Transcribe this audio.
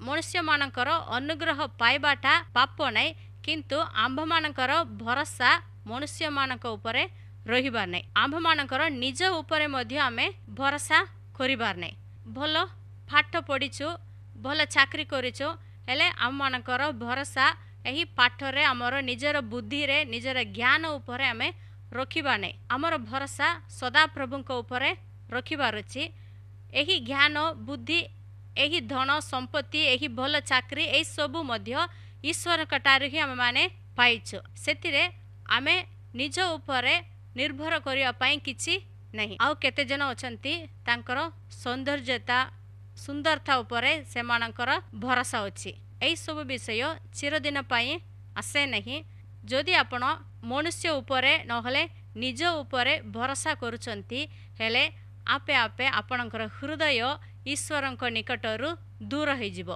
मनुष्य मानकर अनुग्रह पाइबाटा पाप नहीं, किंतु आंभ मानकर भरोसा मनुष्य मानक उपरे रहिबार नहीं। आंभ मानकर निज उपरे मध्य आमे भरोसा करिबार नहीं। भल पाठ पढ़ीचु, भल चाकरी करिचु, हेले आम मानकर भरोसा यही पाठरे आमर निजर बुद्धि रे निजर ज्ञान उपरे आमे रखिबा नहीं। आमर भरोसा सदा प्रभुंक उपरे रखिबार अछि। यही ज्ञान बुद्धि, यही धन संपत्ति, यही भल चाकरी, यही सबु मध्य ईश्वर कटारु ही आमे माने पाइछु। सेतिरे आमे निज उपरे निर्भर करिया पई किछि नहीं। आउ केते जन अछंती तांकर सौंदर्यता सुंदरता उपरे से मानकर भरोसा अछि। एई सब विषय चिरदिन पई आसे नहीं। जदि आपण मनुष्य उपरे नहले निज उपरे भरोसा करूचंती, हेले आपे आपे आपणकर हृदय ईश्वरंक निकटरू दूर होई जिवो।